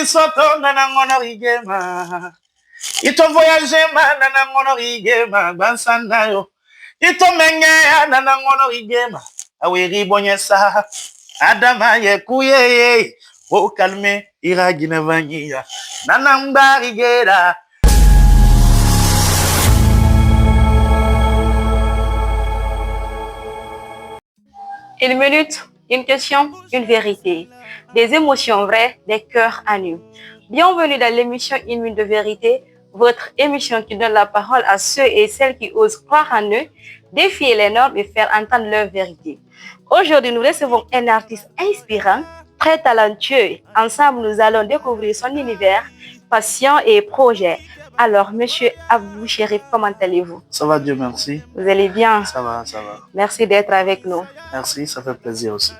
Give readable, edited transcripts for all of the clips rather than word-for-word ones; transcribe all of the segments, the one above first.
soto nanangono igema. Ito voyage ma nanangono igema bansana yo. Ito menge nanangono igema. Aweri bonyesa. Adama ye kuye o calme ira ginevania. Nanamba igera. Une minute, une question, une vérité. Des émotions vraies, des cœurs à nu. Bienvenue dans l'émission Une minute de vérité, votre émission qui donne la parole à ceux et celles qui osent croire en eux, défier les normes et faire entendre leur vérité. Aujourd'hui, nous recevons un artiste inspirant, très talentueux. Ensemble, nous allons découvrir son univers, passion et projet. Alors, monsieur Abou Chérif, comment allez-vous? Ça va, Dieu merci. Vous allez bien? Ça va, ça va. Merci d'être avec nous. Merci, ça fait plaisir aussi.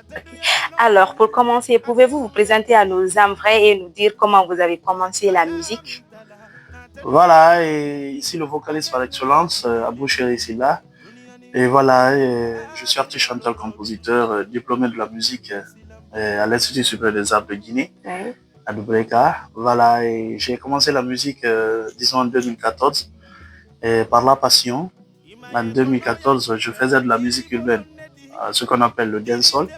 Alors, pour commencer, pouvez-vous vous présenter à nos âmes vraies et nous dire comment vous avez commencé la musique? Voilà, et ici le vocaliste par excellence, Abou Chérif est là. Et voilà, je suis artiste, chanteur, compositeur, diplômé de la musique à l'Institut supérieur des arts de Guinée. Oui. À Dubreka. Voilà, et j'ai commencé la musique, disons en 2014, par la passion. En 2014, je faisais de la musique urbaine, ce qu'on appelle le dancehall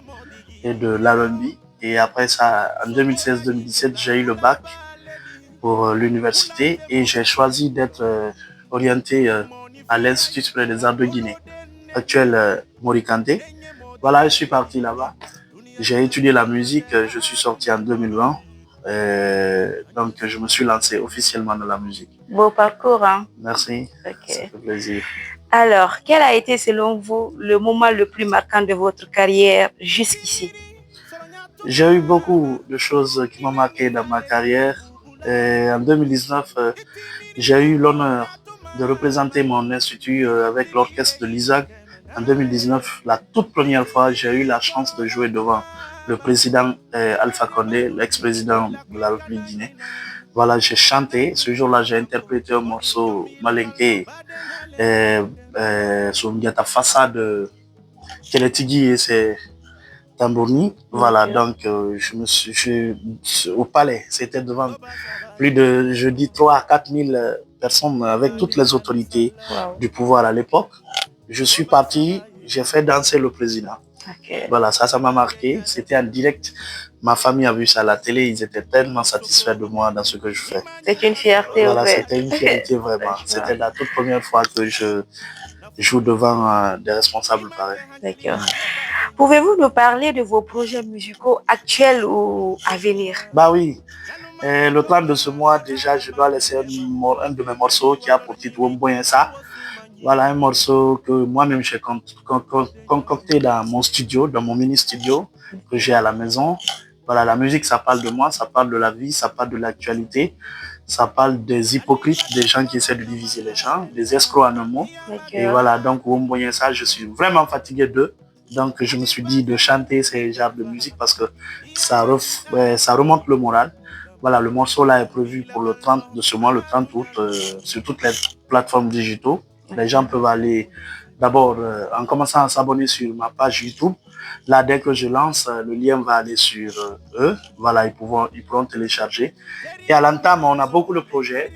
et de l'R&B. Et après ça, en 2016-2017, j'ai eu le bac pour l'université et j'ai choisi d'être orienté à l'Institut supérieur des arts de Guinée, actuel Morikante. Voilà, je suis parti là-bas. J'ai étudié la musique, je suis sorti en 2020. Donc, je me suis lancé officiellement dans la musique. Beau parcours, hein? Merci, Ok. ça fait plaisir. Alors, quel a été selon vous le moment le plus marquant de votre carrière jusqu'ici? J'ai eu beaucoup de choses qui m'ont marqué dans ma carrière. En 2019, j'ai eu l'honneur de représenter mon institut avec l'orchestre de l'ISAG. En 2019, la toute première fois, j'ai eu la chance de jouer devant le président Alpha Condé, l'ex-président de la République Guinée. Voilà, j'ai chanté. Ce jour-là, j'ai interprété un morceau malinké sur une façade Keletigi et ses tambournis. Voilà, donc au palais, c'était devant plus de, je dis, 3 à 4 000 personnes avec toutes les autorités du pouvoir à l'époque. Je suis parti, j'ai fait danser le président. Okay. Voilà, ça m'a marqué. C'était en direct. Ma famille a vu ça à la télé. Ils étaient tellement satisfaits de moi dans ce que je fais. C'est une fierté. Voilà, c'était une fierté vraiment. C'était la toute première fois que je joue devant des responsables pareils. D'accord. Pouvez-vous nous parler de vos projets musicaux actuels ou à venir? Bah oui. Le 30 de ce mois, déjà, je dois laisser un de mes morceaux qui a pour titre Womboyensa. Voilà, un morceau que moi-même j'ai concocté dans mon studio, dans mon mini-studio que j'ai à la maison. Voilà, la musique, ça parle de moi, ça parle de la vie, ça parle de l'actualité, ça parle des hypocrites, des gens qui essaient de diviser les gens, des escrocs en un mot. Et voilà, donc, Womboyensa, je suis vraiment fatigué d'eux. Donc, je me suis dit de chanter ces genres de musique parce que ça remonte le moral. Voilà, le morceau là est prévu pour le 30 de ce mois, le 30 août, sur toutes les plateformes digitales. Les gens peuvent aller d'abord en commençant à s'abonner sur ma page YouTube. Là, dès que je lance, le lien va aller sur eux. Voilà, ils pourront télécharger. Et à l'entame, on a beaucoup de projets.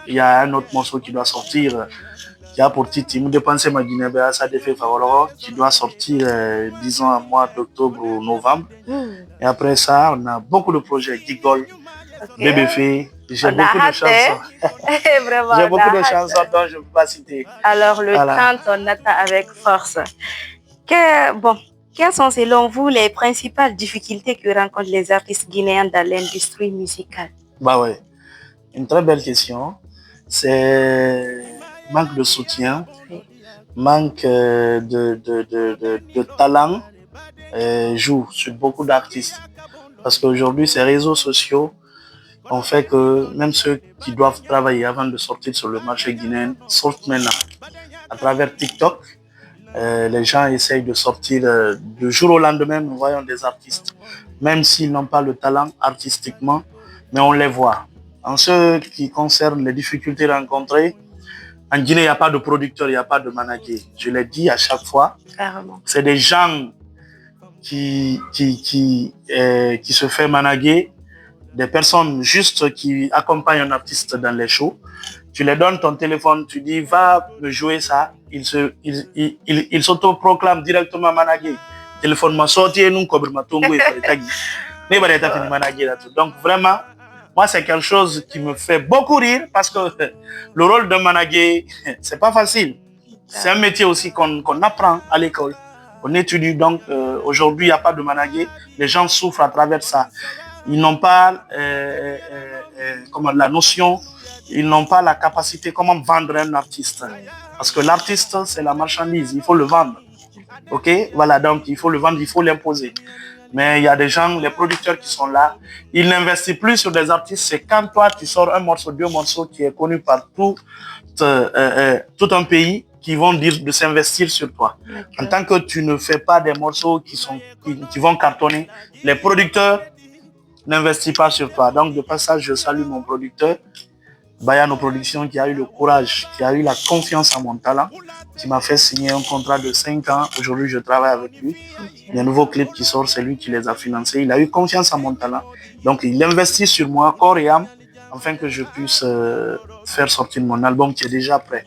Il y a un autre morceau qui doit sortir, qui a pour titre « Dépenser ma Guinée, ça défait favorable », qui doit sortir, disons, en mois d'octobre ou novembre. Et après ça, on a beaucoup de projets. Gigol, Bébé Fée. J'ai beaucoup de chansons. Vraiment, j'ai beaucoup de chansons dont je ne peux pas citer. Alors, le 30, on attend avec force. Quelles sont selon vous les principales difficultés que rencontrent les artistes guinéens dans l'industrie musicale? Bah ouais, une très belle question. C'est manque de soutien, manque de talent joue sur beaucoup d'artistes. Parce qu'aujourd'hui, ces réseaux sociaux ont fait que même ceux qui doivent travailler avant de sortir sur le marché guinéen sortent maintenant. À travers TikTok, les gens essayent de sortir du jour au lendemain. Nous voyons des artistes, même s'ils n'ont pas le talent artistiquement, mais on les voit. En ce qui concerne les difficultés rencontrées, en Guinée, il n'y a pas de producteur, il n'y a pas de manager. Je l'ai dit à chaque fois. C'est des gens qui se font manager des personnes juste qui accompagnent un artiste dans les shows. Tu les donnes ton téléphone, tu dis va me jouer ça. Il s'autoproclame directement manager. Téléphone m'a sorti et nous donc vraiment, moi c'est quelque chose qui me fait beaucoup rire parce que le rôle de manager, c'est pas facile. C'est un métier aussi qu'on apprend à l'école. On étudie donc aujourd'hui il n'y a pas de manager. Les gens souffrent à travers ça. Ils n'ont pas la notion, ils n'ont pas la capacité comment vendre un artiste. Parce que l'artiste, c'est la marchandise, il faut le vendre. Ok, voilà, donc il faut le vendre, il faut l'imposer. Mais il y a des gens, les producteurs qui sont là, ils n'investissent plus sur des artistes. C'est quand toi, tu sors un morceau, deux morceaux qui est connu par tout un pays qui vont dire de s'investir sur toi. En tant que tu ne fais pas des morceaux qui vont cartonner, les producteurs n'investissent pas sur toi. Donc, de passage, je salue mon producteur, Bayano Productions, qui a eu le courage, qui a eu la confiance en mon talent, qui m'a fait signer un contrat de 5 ans. Aujourd'hui, je travaille avec lui. Les nouveaux clips qui sortent, c'est lui qui les a financés. Il a eu confiance en mon talent. Donc, il investit sur moi, corps et âme, afin que je puisse faire sortir mon album qui est déjà prêt.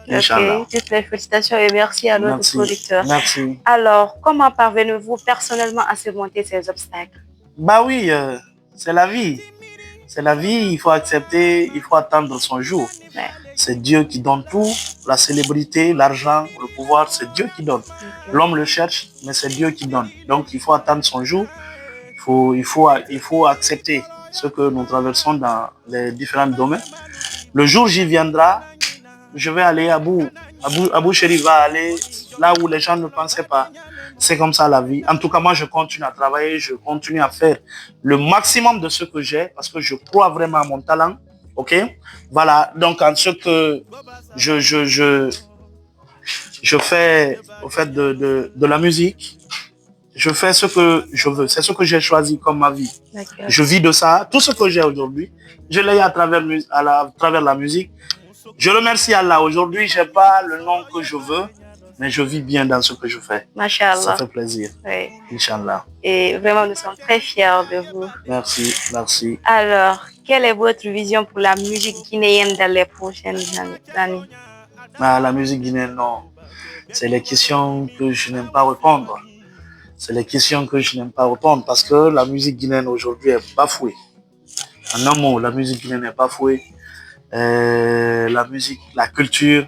Ok, toutes les félicitations et merci à notre producteur. Merci. Alors, comment parvenez-vous personnellement à surmonter ces obstacles? Bah oui, c'est la vie. C'est la vie, il faut accepter, il faut attendre son jour. Ouais. C'est Dieu qui donne tout, la célébrité, l'argent, le pouvoir, c'est Dieu qui donne. Okay. L'homme le cherche, mais c'est Dieu qui donne. Donc il faut attendre son jour, il faut accepter ce que nous traversons dans les différents domaines. Le jour j'y viendra, je vais aller à bout. Abou Chéri va aller là où les gens ne pensaient pas. C'est comme ça la vie. En tout cas, moi, je continue à travailler, je continue à faire le maximum de ce que j'ai parce que je crois vraiment à mon talent. Ok? Voilà. Donc, en ce que je fais au fait de la musique, je fais ce que je veux. C'est ce que j'ai choisi comme ma vie. Je vis de ça. Tout ce que j'ai aujourd'hui, je l'ai à travers la musique. Je remercie Allah. Aujourd'hui, je n'ai pas le nom que je veux, mais je vis bien dans ce que je fais. Masha'Allah. Ça fait plaisir. Oui. Inch'Allah. Et vraiment, nous sommes très fiers de vous. Merci, merci. Alors, quelle est votre vision pour la musique guinéenne dans les prochaines années? La musique guinéenne, non. C'est les questions que je n'aime pas répondre. C'est les questions que je n'aime pas répondre parce que la musique guinéenne aujourd'hui est bafouée. En un mot, la musique guinéenne est bafouée. La musique, la culture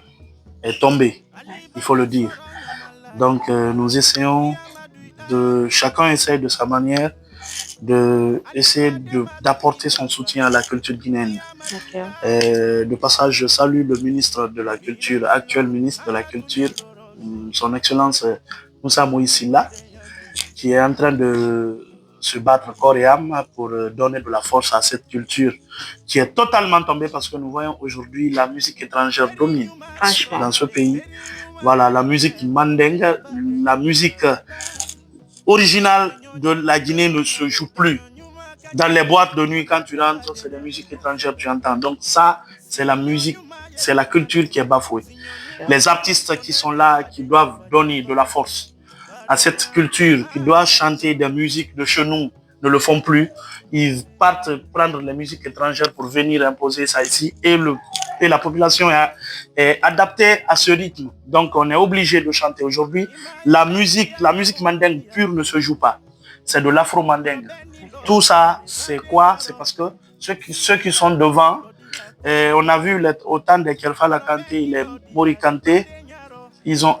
est tombée, il faut le dire. Donc nous essayons chacun essaie de sa manière d'apporter son soutien à la culture guinéenne. Okay. De passage, je salue le ministre de la Culture, actuel ministre de la Culture, son Excellence Moussa Moïsila, qui est en train de se battre corps et âme pour donner de la force à cette culture qui est totalement tombée parce que nous voyons aujourd'hui la musique étrangère domine dans ce pays. Voilà, la musique mandingue, la musique originale de la Guinée ne se joue plus. Dans les boîtes de nuit, quand tu rentres, c'est la musique étrangère que tu entends. Donc ça, c'est la musique, c'est la culture qui est bafouée. Les artistes qui sont là, qui doivent donner de la force à cette culture, qui doit chanter des musiques de chez nous, ne le font plus. Ils partent prendre les musiques étrangères pour venir imposer ça ici et la population est adaptée à ce rythme. Donc on est obligé de chanter aujourd'hui. La musique mandingue pure ne se joue pas. C'est de l'afro-mandingue. Tout ça, c'est quoi? C'est parce que ceux qui sont devant, on a vu autant de Kelfala Kanté, les Mori Kanté, ils ont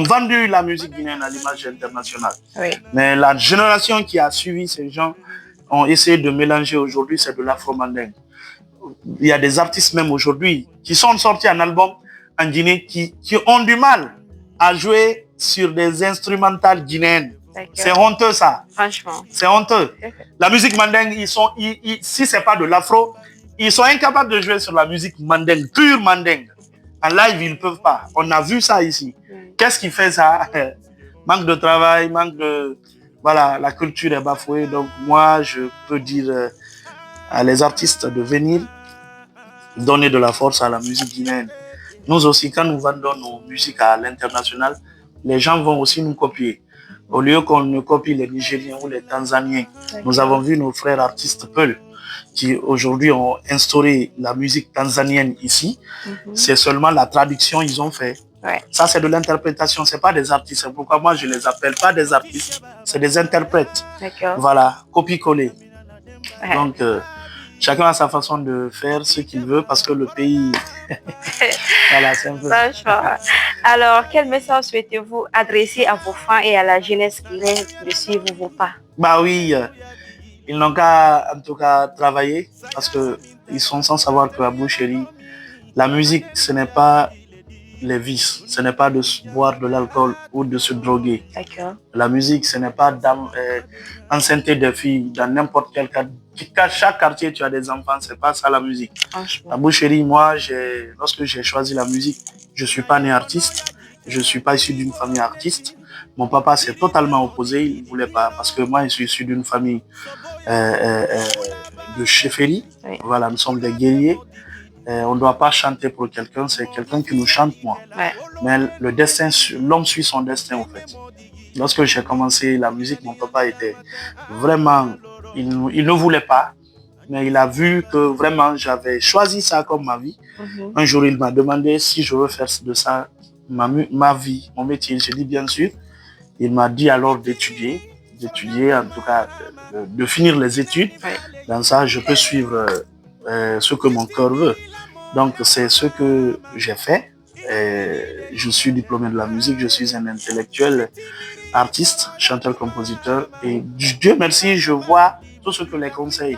vendu la musique guinéenne à l'image internationale. Oui. Mais la génération qui a suivi, ces gens ont essayé de mélanger aujourd'hui, c'est de l'afro-mandingue. Il y a des artistes même aujourd'hui qui sont sortis en album en Guinée qui ont du mal à jouer sur des instrumentales guinéennes. C'est honteux ça. Franchement. C'est honteux. La musique mandingue, si c'est pas de l'afro, ils sont incapables de jouer sur la musique mandingue, pure mandingue. En live, ils ne peuvent pas. On a vu ça ici. Qu'est-ce qui fait ça? Manque de travail, Voilà, la culture est bafouée. Donc moi, je peux dire à les artistes de venir donner de la force à la musique guinéenne. Nous aussi, quand nous vendons nos musiques à l'international, les gens vont aussi nous copier. Au lieu qu'on ne copie les Nigériens ou les Tanzaniens, nous avons vu nos frères artistes Peul qui aujourd'hui ont instauré la musique tanzanienne ici. C'est seulement la traduction ils ont fait. Ça, c'est de l'interprétation, c'est pas des artistes. C'est pourquoi moi, je les appelle pas des artistes, c'est des interprètes. Voilà, copie-coller. Donc, chacun a sa façon de faire ce qu'il veut parce que le pays... voilà, c'est un peu... Alors, quel message souhaitez-vous adresser à vos fans et à la jeunesse qui rêve de suivre vos pas? Bah oui, ils n'ont qu'à, en tout cas, travailler parce qu'ils sont sans savoir que Abou Chéri, la musique, ce n'est pas les vices, ce n'est pas de boire de l'alcool ou de se droguer. La musique, ce n'est pas enceinter des filles dans n'importe quel cadre. Chaque quartier, tu as des enfants, c'est pas ça la musique. Abou Chéri, moi, lorsque j'ai choisi la musique, je suis pas né artiste, je suis pas issu d'une famille artiste. Mon papa s'est totalement opposé, il ne voulait pas, parce que moi, je suis issu d'une famille de chefferie. Voilà, nous sommes des guerriers. On ne doit pas chanter pour quelqu'un, c'est quelqu'un qui nous chante, moi. Mais le destin, l'homme suit son destin, en fait. Lorsque j'ai commencé la musique, mon papa était vraiment... Il ne voulait pas, mais il a vu que vraiment, j'avais choisi ça comme ma vie. Un jour, il m'a demandé si je veux faire de ça ma vie, mon métier. J'ai dit bien sûr. Il m'a dit alors d'étudier, en tout cas, de finir les études. Dans ça, je peux suivre ce que mon cœur veut. Donc, c'est ce que j'ai fait. Je suis diplômé de la musique, je suis un intellectuel, artiste, chanteur-compositeur. Et Dieu merci, je vois tous les conseils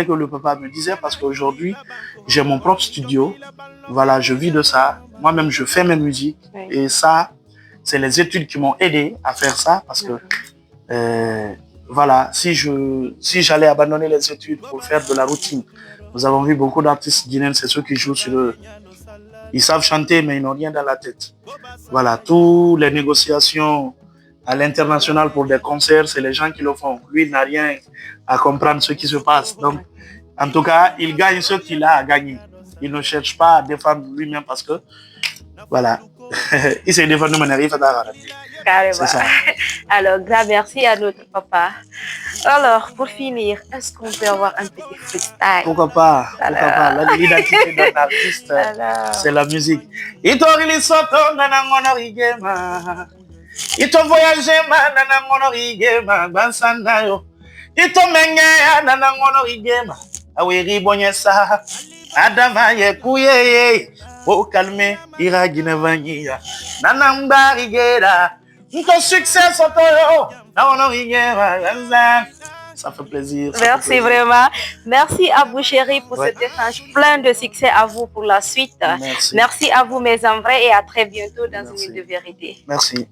que le papa me disait parce qu'aujourd'hui, j'ai mon propre studio. Voilà, je vis de ça. Moi-même, je fais mes musiques. Et ça, c'est les études qui m'ont aidé à faire ça parce que voilà, si j'allais abandonner les études pour faire de la routine, nous avons vu beaucoup d'artistes guinéens, c'est ceux qui jouent sur eux. Ils savent chanter, mais ils n'ont rien dans la tête. Voilà, toutes les négociations à l'international pour des concerts, c'est les gens qui le font. Lui, il n'a rien à comprendre ce qui se passe. Donc, en tout cas, il gagne ce qu'il a à gagner. Il ne cherche pas à défendre lui-même parce que, voilà, il s'est défendu de manière c'est ça. Alors, grand merci à notre papa. Alors, pour finir, est-ce qu'on peut avoir un petit freestyle? Pourquoi pas? L'identité d'un artiste, c'est la musique. Il t'a voyagé, Adama yekuye o calme ira ginevania nanamba igera ton succès sotoyo na ono igera. Ça fait plaisir. Merci vraiment. Merci à vous, chérie, pour cet échange plein de succès à vous pour la suite. Merci à vous, mes en vrai, et à très bientôt dans une minute de vérité. Merci.